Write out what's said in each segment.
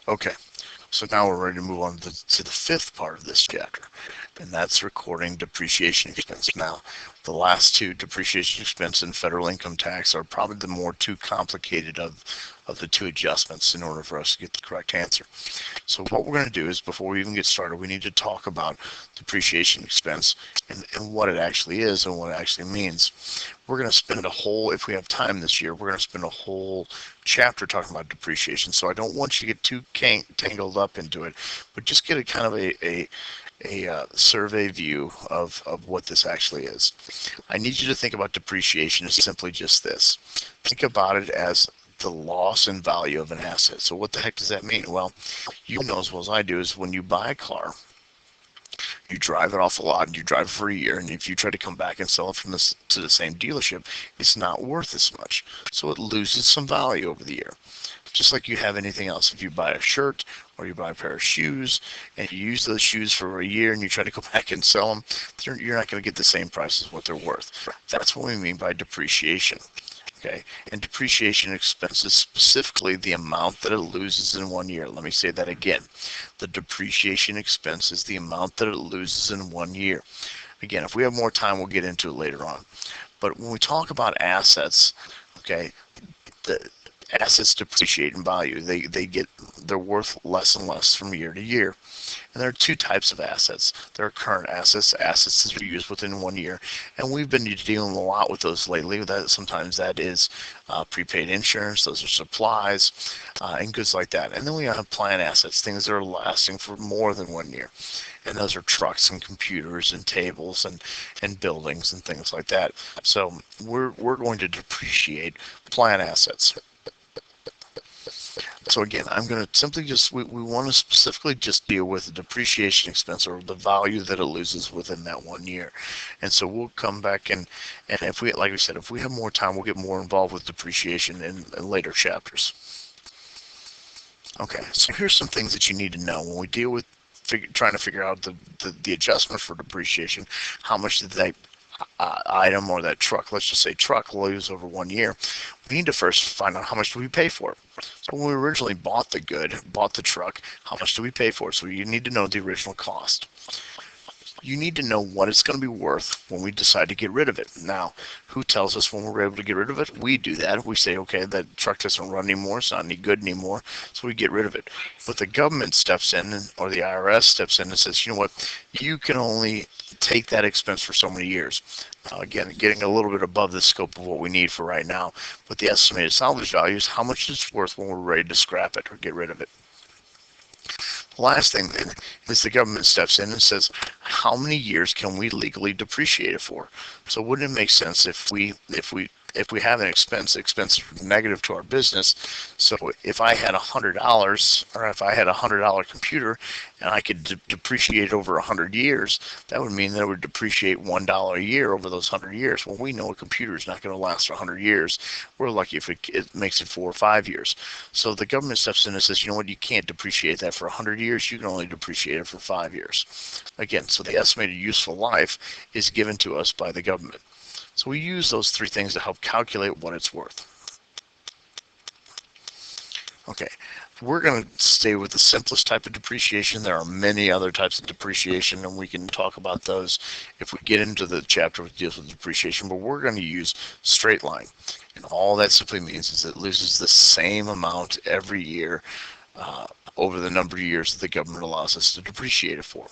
Okay, so now we're ready to move on to the fifth part of this chapter, and that's recording depreciation expense. Now, the last two, depreciation expense and federal income tax, are probably the more too complicated of the two adjustments in order for us to get the correct answer. So what we're going to do is, before we even get started, we need to talk about depreciation expense and what it actually is and what it actually means. We're going to spend a whole, if we have time this year, we're going to spend a whole chapter talking about depreciation. So I don't want you to get too tangled up into it, but just get a kind of a survey view of what this actually is. I need you to think about depreciation as simply just this. Think about it as the loss in value of an asset. So what the heck does that mean? Well, you know as well as I do is when you buy a car, you drive it off a lot and you drive it for a year, and if you try to come back and sell it from this to the same dealership, it's not worth as much. So it loses some value over the year. Just like you have anything else. If you buy a shirt or you buy a pair of shoes and you use those shoes for a year and you try to go back and sell them, you're not going to get the same price as what they're worth. That's what we mean by depreciation. Okay, and depreciation expense is specifically the amount that it loses in 1 year. Let me say that again. The depreciation expense is the amount that it loses in 1 year. Again, if we have more time, we'll get into it later on. But when we talk about assets, okay, the assets depreciate in value. They're worth less and less from year to year. And there are two types of assets. There are current assets, assets that are used within 1 year, and we've been dealing a lot with those lately. Sometimes that is prepaid insurance, those are supplies, and goods like that. And then we have planned assets, things that are lasting for more than 1 year. And those are trucks and computers and tables and buildings and things like that. So we're going to depreciate planned assets. So again, I'm going to simply we want to specifically just deal with the depreciation expense, or the value that it loses within that 1 year. And so we'll come back and if we, like I said, if we have more time, we'll get more involved with depreciation in later chapters. Okay, so here's some things that you need to know when we deal with trying to figure out the adjustment for depreciation. How much did that item or that truck, let's just say truck, lose over 1 year? We need to first find out how much do we pay for it. So when we originally bought the truck, how much do we pay for it? So you need to know the original cost. You need to know what it's going to be worth when we decide to get rid of it. Now, who tells us when we're able to get rid of it? We do that. We say, okay, that truck doesn't run anymore, it's not any good anymore, so we get rid of it. But the government steps in, or the IRS steps in and says, you know what, you can only take that expense for so many years. Again, getting a little bit above the scope of what we need for right now, but the estimated salvage value is how much it's worth when we're ready to scrap it or get rid of it. The last thing then is the government steps in and says, how many years can we legally depreciate it for? So wouldn't it make sense if we have an expense negative to our business? So if I had $100, or if I had $100 computer and I could depreciate over 100 years, that would mean that it would depreciate $1 a year over those 100 years. Well, we know a computer is not going to last 100 years. We're lucky if it makes it 4 or 5 years. So the government steps in and says, you know what, you can't depreciate that for 100 years. You can only depreciate it for 5 years. Again, so the estimated useful life is given to us by the government. So we use those three things to help calculate what it's worth. Okay, we're going to stay with the simplest type of depreciation. There are many other types of depreciation, and we can talk about those if we get into the chapter that deals with depreciation, but we're going to use straight line. And all that simply means is it loses the same amount every year over the number of years that the government allows us to depreciate it for.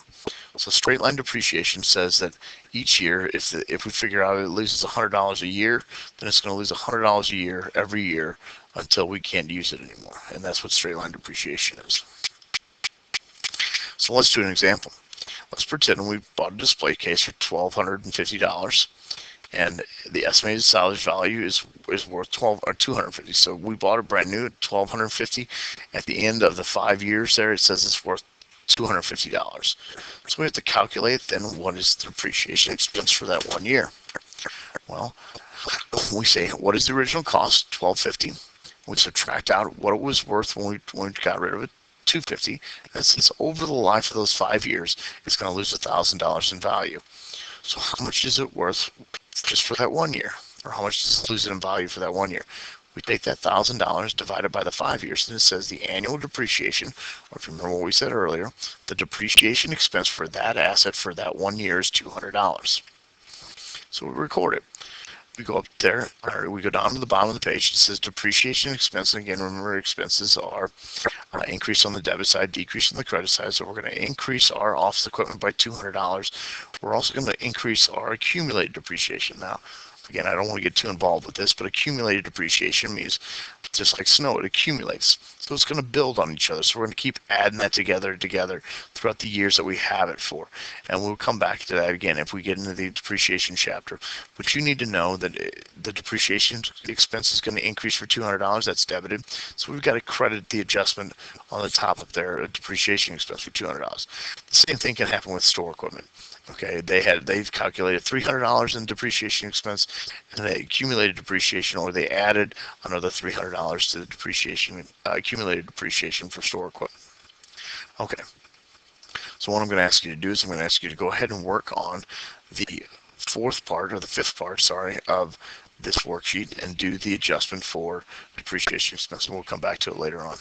So straight line depreciation says that each year, if we figure out it loses $100 a year, then it's going to lose $100 a year every year until we can't use it anymore. And that's what straight line depreciation is. So let's do an example. Let's pretend we bought a display case for $1,250. And the estimated salvage value is worth $250. So we bought it brand new at $1,250. At the end of the 5 years there, it says it's worth $250. So we have to calculate then what is the depreciation expense for that 1 year. Well, we say, what is the original cost? $1,250. We subtract out what it was worth when we got rid of it, $250. And since over the life of those 5 years, it's going to lose $1,000 in value. So how much is it worth just for that 1 year? Or how much does it lose in value for that 1 year? We take that $1,000 divided by the 5 years, and it says the annual depreciation, or if you remember what we said earlier, the depreciation expense for that asset for that 1 year is $200. So we record it. We go up there, or we go down to the bottom of the page. It says depreciation expense. And again, remember, expenses are increase on the debit side, decrease on the credit side. So we're going to increase our office equipment by $200. We're also going to increase our accumulated depreciation. Now, again, I don't want to get too involved with this, but accumulated depreciation means just like snow, it accumulates. So it's going to build on each other. So we're going to keep adding that together throughout the years that we have it for. And we'll come back to that again if we get into the depreciation chapter. But you need to know that the depreciation expense is going to increase for $200. That's debited. So we've got to credit the adjustment on the top of their depreciation expense for $200. The same thing can happen with store equipment. Okay, they've calculated $300 in depreciation expense, and they accumulated depreciation, or they added another $300 to the depreciation, accumulated depreciation for store equipment. Okay, so what I'm going to ask you to do is I'm going to ask you to go ahead and work on the fifth part, of this worksheet and do the adjustment for depreciation expense, and we'll come back to it later on.